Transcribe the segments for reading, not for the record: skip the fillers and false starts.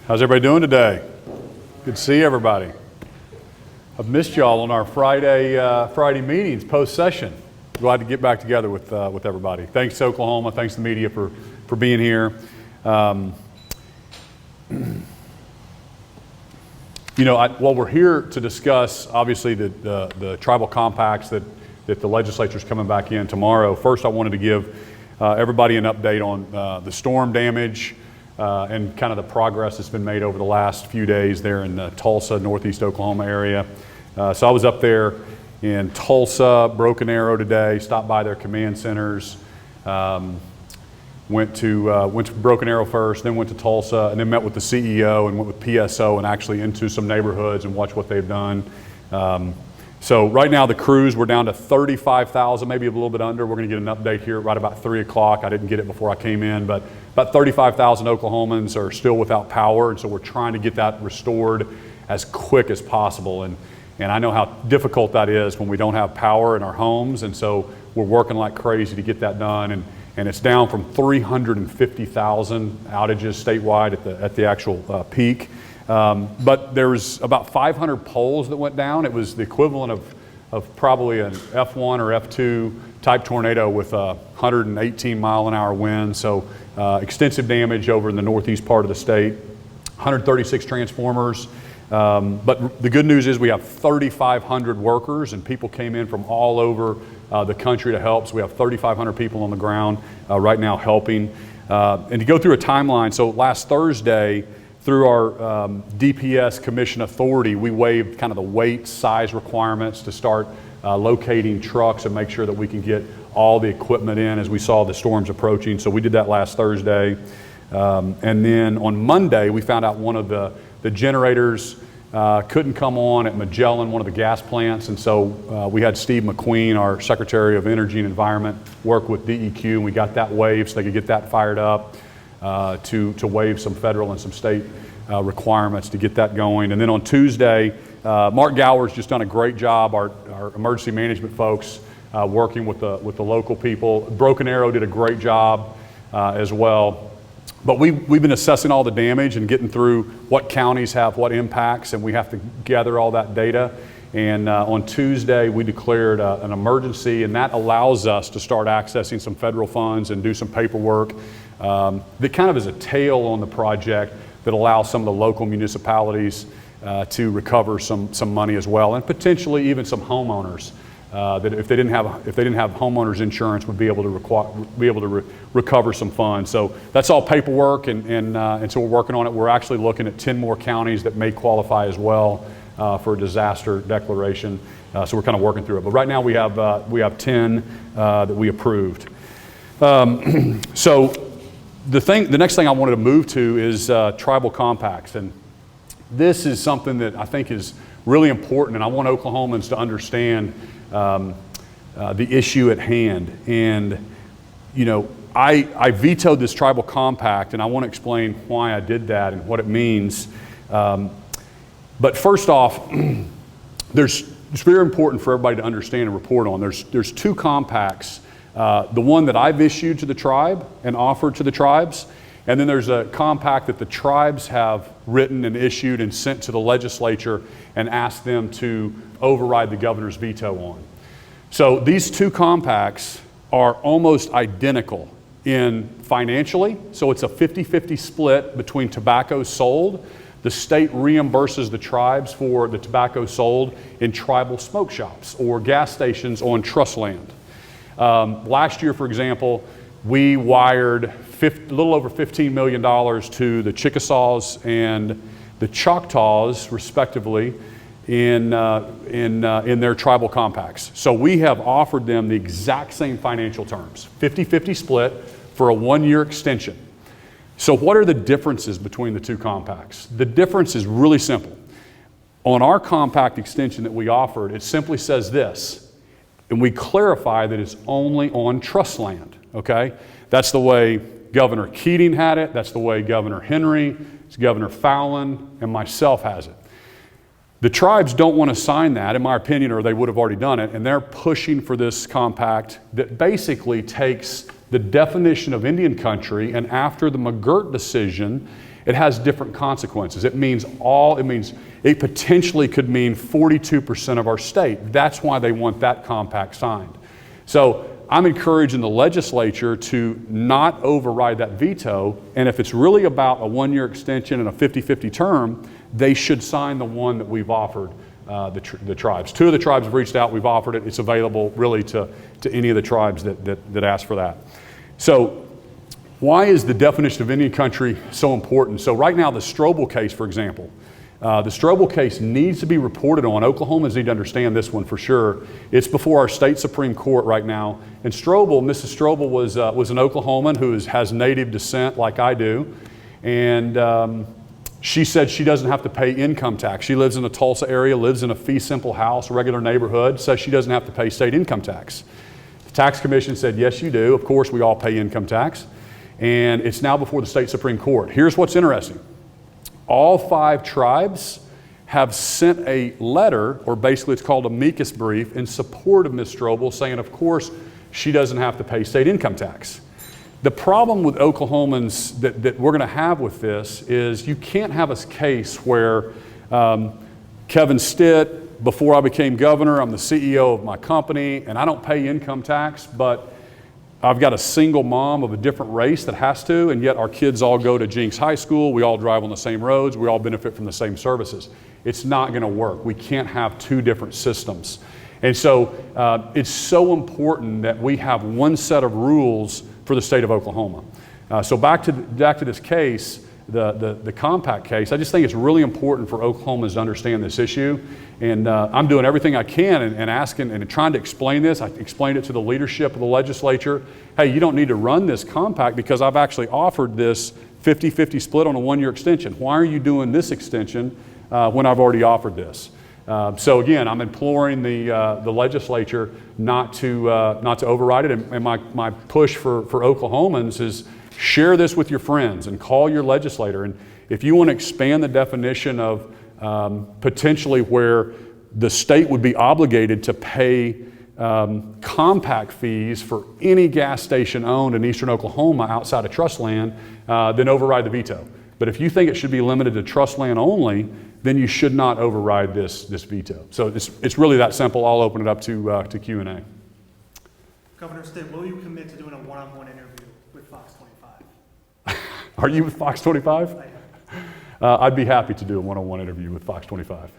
How's everybody doing today? Good to see everybody. I've missed y'all on our Friday meetings post-session. Glad to get back together with everybody. Thanks to Oklahoma, thanks to the media for being here. Well, we're here to discuss, obviously, the tribal compacts that the legislature is coming back in tomorrow. First, I wanted to give everybody an update on the storm damage and kind of the progress that's been made over the last few days there in the Tulsa, northeast Oklahoma area. So I was up there in Tulsa, Broken Arrow today, stopped by their command centers, went to Broken Arrow first, then went to Tulsa, and then met with the CEO and went with PSO and actually into some neighborhoods and watched what they've done. So right now the crews, we're down to 35,000, maybe a little bit under. We're going to get an update here right about 3 o'clock. I didn't get it before I came in, but about 35,000 Oklahomans are still without power, and so we're trying to get that restored as quick as possible. And I know how difficult that is when we don't have power in our homes, and so we're working like crazy to get that done. And it's down from 350,000 outages statewide at the actual peak. But there was about 500 poles that went down. It was the equivalent of probably an F1 or F2 type tornado with a 118 mile an hour wind. So extensive damage over in the northeast part of the state. 136 transformers. But the good news is we have 3,500 workers, and people came in from all over the country to help. So we have 3,500 people on the ground right now helping. And to go through a timeline, so last Thursday, through our DPS commission authority, we waived kind of the weight size requirements to start locating trucks and make sure that we can get all the equipment in as we saw the storms approaching. So we did that last Thursday. And then on Monday, we found out one of the generators couldn't come on at Magellan, one of the gas plants. And so we had Steve McQueen, our Secretary of Energy and Environment, work with DEQ, and we got that waived so they could get that fired up. To waive some federal and some state requirements to get that going. And then on Tuesday, Mark Gower's just done a great job, our emergency management folks working with the local people. Broken Arrow did a great job as well. But we've been assessing all the damage and getting through what counties have what impacts, and we have to gather all that data. And on Tuesday, we declared an emergency, and that allows us to start accessing some federal funds and do some paperwork. That kind of is a tail on the project that allows some of the local municipalities to recover some money as well, and potentially even some homeowners that if they didn't have homeowners insurance would be able to recover some funds. So that's all paperwork, and so we're working on it. We're actually looking at 10 more counties that may qualify as well for a disaster declaration. So we're kind of working through it. But right now we have 10 that we approved. So the next thing I wanted to move to is tribal compacts, and this is something that I think is really important, and I want Oklahomans to understand the issue at hand. And I vetoed this tribal compact, and I want to explain why I did that and what it means. But first off, it's very important for everybody to understand and report on. There's 2 compacts. The one that I've issued to the tribe and offered to the tribes, and then there's a compact that the tribes have written and issued and sent to the legislature and asked them to override the governor's veto on. So these 2 compacts are almost identical in financially, so it's a 50-50 split between tobacco sold. The state reimburses the tribes for the tobacco sold in tribal smoke shops or gas stations on trust land. Last year, for example, we wired a little over $15 million to the Chickasaws and the Choctaws, respectively, in their tribal compacts. So we have offered them the exact same financial terms, 50-50 split for a 1-year extension. So what are the differences between the 2 compacts? The difference is really simple. On our compact extension that we offered, it simply says this, and we clarify that it's only on trust land, okay? That's the way Governor Keating had it. That's the way Governor Henry, Governor Fallon, and myself has it. The tribes don't want to sign that, in my opinion, or they would have already done it, and they're pushing for this compact that basically takes the definition of Indian country, and after the McGirt decision it has different consequences. It means it potentially could mean 42% of our state. That's why they want that compact signed. So I'm encouraging the legislature to not override that veto, and if it's really about a 1-year extension and a 50-50 term, they should sign the one that we've offered the tribes. 2 of the tribes have reached out, we've offered it. It's available really to any of the tribes that ask for that. So why is the definition of Indian country so important? So right now, the Strobel case, for example, the Strobel case needs to be reported on. Oklahomans need to understand this one for sure. It's before our state Supreme Court right now. And Mrs. Strobel was an Oklahoman who has native descent like I do. And she said she doesn't have to pay income tax. She lives in the Tulsa area, lives in a fee simple house, regular neighborhood, says she doesn't have to pay state income tax. The tax commission said, yes, you do. Of course, we all pay income tax. And it's now before the state Supreme Court. Here's what's interesting. All 5 tribes have sent a letter, or basically it's called a amicus brief, in support of Ms. Strobel, saying, of course, she doesn't have to pay state income tax. The problem with Oklahomans that we're going to have with this is you can't have a case where Kevin Stitt, before I became governor, I'm the CEO of my company, and I don't pay income tax, but I've got a single mom of a different race that has to, and yet our kids all go to Jenks High School, we all drive on the same roads, we all benefit from the same services. It's not going to work. We can't have 2 different systems. And so it's so important that we have one set of rules for the state of Oklahoma. So back to this case, the compact case, I just think it's really important for Oklahomans to understand this issue. And I'm doing everything I can and asking and trying to explain this. I explained it to the leadership of the legislature. Hey, you don't need to run this compact because I've actually offered this 50-50 split on a 1-year extension. Why are you doing this extension when I've already offered this? So again, I'm imploring the legislature not to override it. And my push for Oklahomans is share this with your friends and call your legislator. And if you want to expand the definition of potentially where the state would be obligated to pay compact fees for any gas station owned in eastern Oklahoma outside of trust land, then override the veto. But if you think it should be limited to trust land only, then you should not override this veto. So it's really that simple. I'll open it up to Q&A. Governor Stitt, will you commit to doing a one-on-one interview with Fox 25? Are you with Fox 25? I am. I'd be happy to do a one-on-one interview with Fox 25.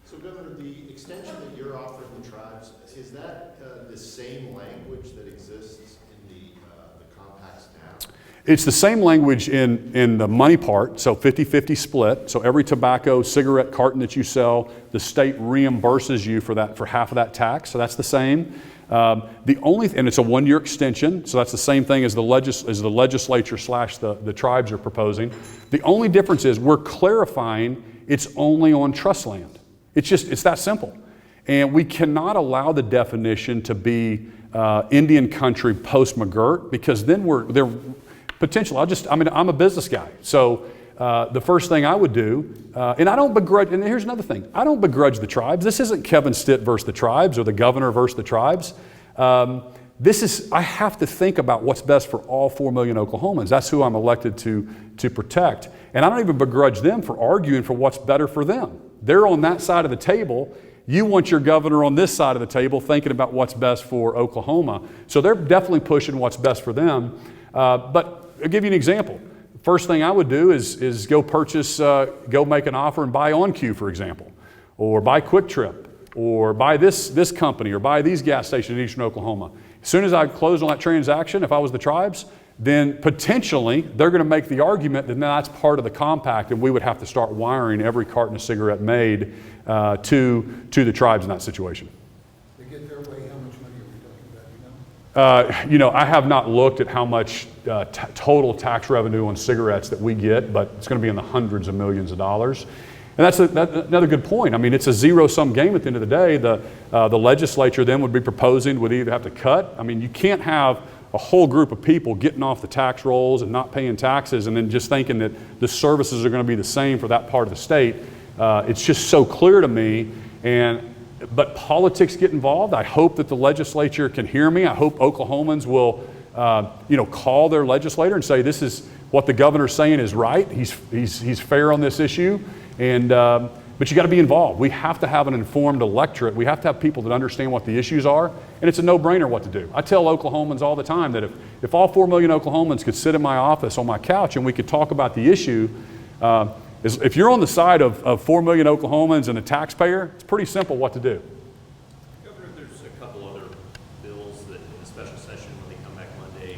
So, Governor, the extension that you're offering the tribes, is that the same language that exists in the compacts now? It's the same language in the money part, so 50-50 split. So every tobacco cigarette carton that you sell, the state reimburses you for half of that tax. So that's the same. And it's a 1-year extension, so that's the same thing as the legislature / the tribes are proposing. The only difference is we're clarifying it's only on trust land. It's that simple. And we cannot allow the definition to be Indian country post-McGirt, because then they're potential. I'm a business guy. So the first thing I would do, and I don't begrudge, and here's another thing, I don't begrudge the tribes. This isn't Kevin Stitt versus the tribes or the governor versus the tribes. I have to think about what's best for all 4 million Oklahomans. That's who I'm elected to protect. And I don't even begrudge them for arguing for what's better for them. They're on that side of the table. You want your governor on this side of the table thinking about what's best for Oklahoma. So they're definitely pushing what's best for them. But I'll give you an example. First thing I would do is go make an offer and buy OnQ, for example, or buy Quick Trip, or buy this company, or buy these gas stations in eastern Oklahoma. As soon as I closed on that transaction, if I was the tribes, then potentially they're going to make the argument that now that's part of the compact, and we would have to start wiring every carton of cigarette made to the tribes in that situation. To get their way, how much money are we talking about? I have not looked at how much total tax revenue on cigarettes that we get, but it's going to be in the hundreds of millions of dollars. And that's another good point. I mean, it's a zero-sum game at the end of the day. The legislature then would either have to cut. I mean, you can't have a whole group of people getting off the tax rolls and not paying taxes and then just thinking that the services are going to be the same for that part of the state. It's just so clear to me. But politics get involved. I hope that the legislature can hear me. I hope Oklahomans will call their legislator and say, this is what the governor's saying is right. He's fair on this issue. And, but you got to be involved. We have to have an informed electorate. We have to have people that understand what the issues are. And it's a no-brainer what to do. I tell Oklahomans all the time that if all 4 million Oklahomans could sit in my office on my couch and we could talk about the issue, if you're on the side of 4 million Oklahomans and the taxpayer, it's pretty simple what to do. Governor, there's a couple other bills that in the special session when they come back Monday,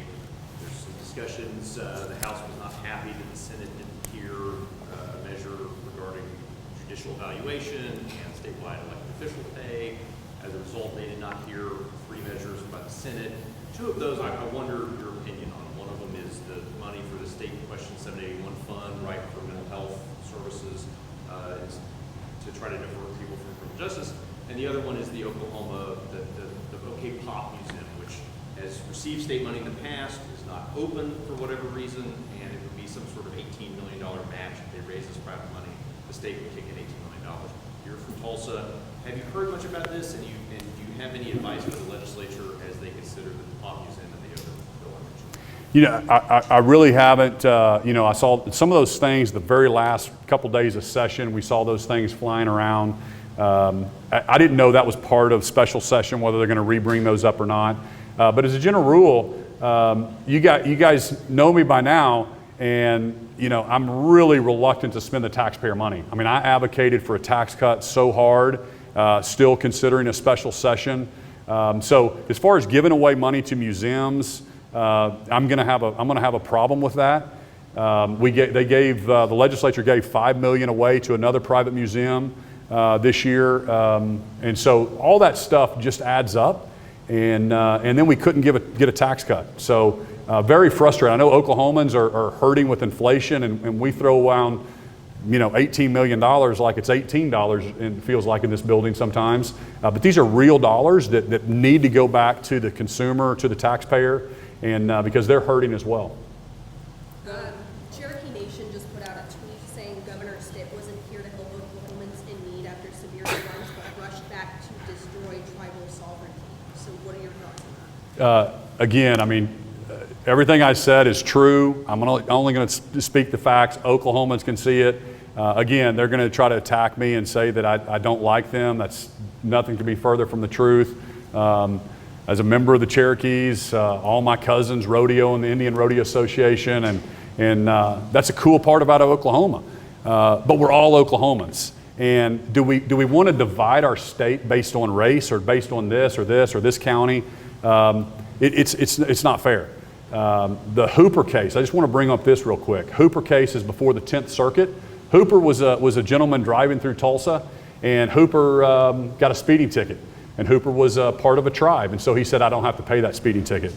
there's some discussions. The House was not happy that the Senate didn't hear a measure regarding judicial evaluation and statewide elected official pay. As a result, they did not hear 3 measures by the Senate. 2 of those, I wonder your opinion on. One of them is the money for the state question 781 fund, right, for mental health services, is to try to divert people from criminal justice. And the other one is the Oklahoma, the OK Pop Museum, which has received state money in the past, is not open for whatever reason, and it would be some sort of $18 million match if they raise this private money. The state would kick in $18 million. You're from Tulsa. Have you heard much about this, and do you have any advice for the legislature as they consider the Pop Museum and the other bill I mentioned? I really haven't. I saw some of those things the very last couple days of session. We saw those things flying around. I didn't know that was part of special session, whether they're going to re-bring those up or not. But as a general rule, you guys know me by now, and I'm really reluctant to spend the taxpayer money. I mean, I advocated for a tax cut so hard, still considering a special session. So as far as giving away money to museums, I'm going to have a problem with that. The legislature gave $5 million away to another private museum this year, and so all that stuff just adds up, and then we couldn't get a tax cut. So very frustrating. I know Oklahomans are hurting with inflation, and we throw around $18 million like it's $18, and it feels like in this building sometimes. But these are real dollars that need to go back to the consumer, to the taxpayer, and because they're hurting as well. Cherokee Nation just put out a tweet saying Governor Stitt wasn't here to help Oklahomans in need after severe storms, but rushed back to destroy tribal sovereignty. So what are your thoughts on that? Again, I mean, everything I said is true. I'm only going to speak the facts. Oklahomans can see it. Again, they're going to try to attack me and say that I don't like them. That's nothing to be further from the truth. As a member of the Cherokees, all my cousins rodeo in the Indian Rodeo Association, and that's a cool part about Oklahoma. But we're all Oklahomans. And do we want to divide our state based on race or based on this or this county? It's not fair. The Hooper case, I just want to bring up this real quick. Hooper case is before the 10th Circuit. Hooper was a gentleman driving through Tulsa, and Hooper got a speeding ticket. And Hooper was part of a tribe, and so he said, I don't have to pay that speeding ticket.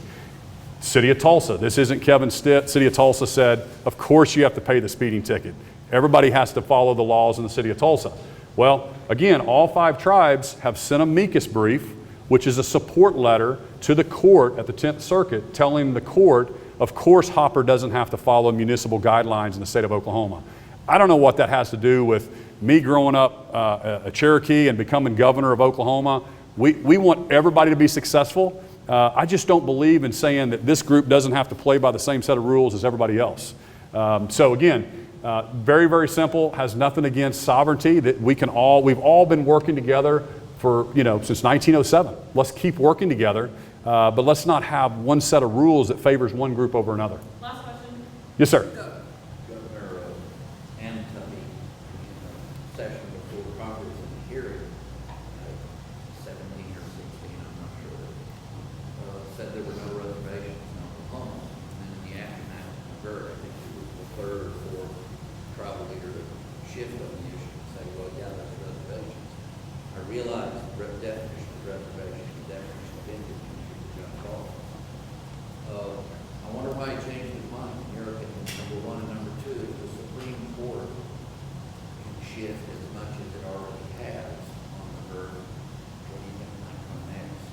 City of Tulsa, this isn't Kevin Stitt. City of Tulsa said, of course you have to pay the speeding ticket. Everybody has to follow the laws in the city of Tulsa. Well, again, all 5 tribes have sent a amicus brief, which is a support letter to the court at the 10th Circuit telling the court, of course Hopper doesn't have to follow municipal guidelines in the state of Oklahoma. I don't know what that has to do with me growing up a Cherokee and becoming governor of Oklahoma. We want everybody to be successful. I just don't believe in saying that this group doesn't have to play by the same set of rules as everybody else. So again, very, very simple, has nothing against sovereignty, that we've all been working together for, since 1907. Let's keep working together, but let's not have one set of rules that favors one group over another. Last question. Yes, sir. Governor Antony, in the session before Congress in the hearing, 17 or 16, I'm not sure, said there were no reservations in Oklahoma. And then in the aftermath of the bird, I think he was the 3rd or 4th tribal leader to shift on the issue and say, well, yeah, there's reservations. I realize the definition of reservation and the definition of Indian is John Paul. I wonder why he changed his mind. In your opinion, number 1 and number 2, if the Supreme Court can shift as much as it already has on the bird, what do you think might come next?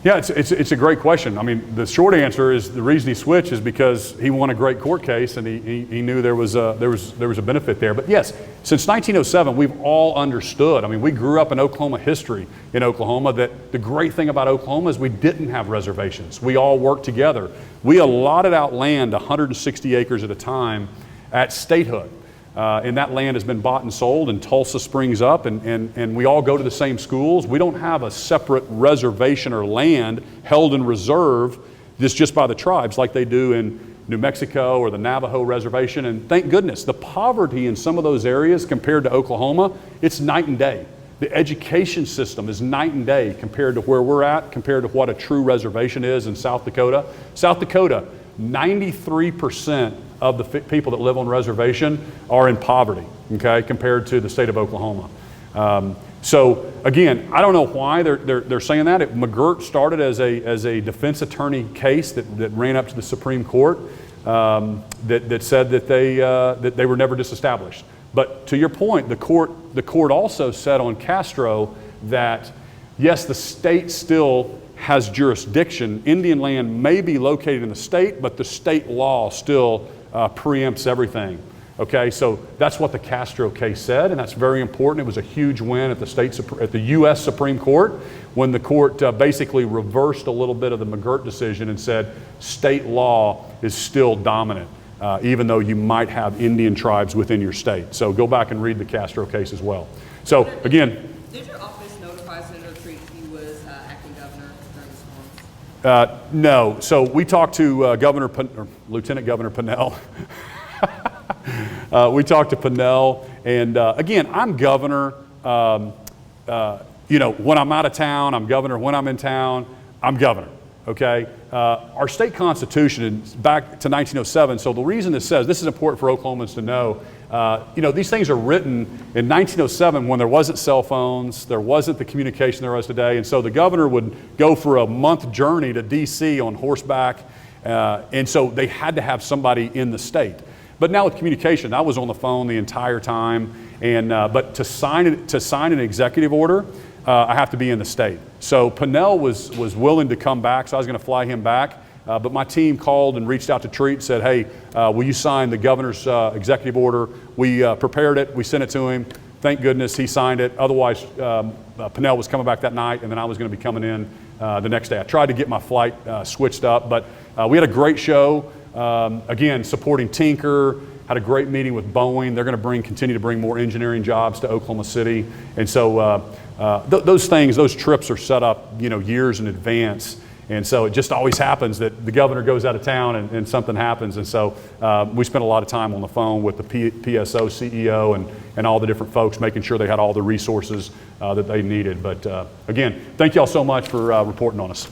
Yeah, it's a great question. I mean, the short answer is the reason he switched is because he won a great court case and he knew there was a benefit there. But yes, since 1907, we've all understood. I mean, we grew up in Oklahoma history in Oklahoma that the great thing about Oklahoma is we didn't have reservations. We all worked together. We allotted out land 160 acres at a time at statehood. And that land has been bought and sold, and Tulsa springs up, and we all go to the same schools. We don't have a separate reservation or land held in reserve just by the tribes like they do in New Mexico or the Navajo reservation. And thank goodness, the poverty in some of those areas compared to Oklahoma, it's night and day. The education system is night and day compared to where we're at, compared to what a true reservation is in South Dakota. South Dakota, 93% of the people that live on reservation are in poverty, okay, compared to the state of Oklahoma. So again, I don't know why they're saying that. McGirt started as a defense attorney case that ran up to the Supreme Court that said that they were never disestablished. But to your point, the court also said on Castro that yes, the state still has jurisdiction. Indian land may be located in the state, but the state law still preempts everything. Okay, so that's what the Castro case said, and that's very important. It was a huge win at the U.S. Supreme Court when the court basically reversed a little bit of the McGirt decision and said state law is still dominant, even though you might have Indian tribes within your state. So go back and read the Castro case as well. So again, did your office notify Senator Treat he was acting governor during the storms? No. So we talked to Lieutenant Governor Pinnell. We talked to Pinnell, and again, I'm governor. When I'm out of town, I'm governor. When I'm in town, I'm governor. Okay. Our state constitution is back to 1907. So the reason this says this is important for Oklahomans to know. These things are written in 1907 when there wasn't cell phones, there wasn't the communication there was today, and so the governor would go for a month journey to D.C. on horseback, and so they had to have somebody in the state. But now with communication, I was on the phone the entire time, and but to sign an executive order, I have to be in the state. So Pinnell was willing to come back, so I was going to fly him back. But my team called and reached out to Treat and said, hey, will you sign the governor's executive order? We prepared it, we sent it to him. Thank goodness he signed it. Otherwise, Pinnell was coming back that night, and then I was going to be coming in the next day. I tried to get my flight switched up, but we had a great show. Again, supporting Tinker, had a great meeting with Boeing. They're going to continue to bring more engineering jobs to Oklahoma City. And so those trips are set up, years in advance. And so it just always happens that the governor goes out of town and something happens. And so we spent a lot of time on the phone with the PSO CEO and all the different folks, making sure they had all the resources that they needed. But again, thank you all so much for reporting on us.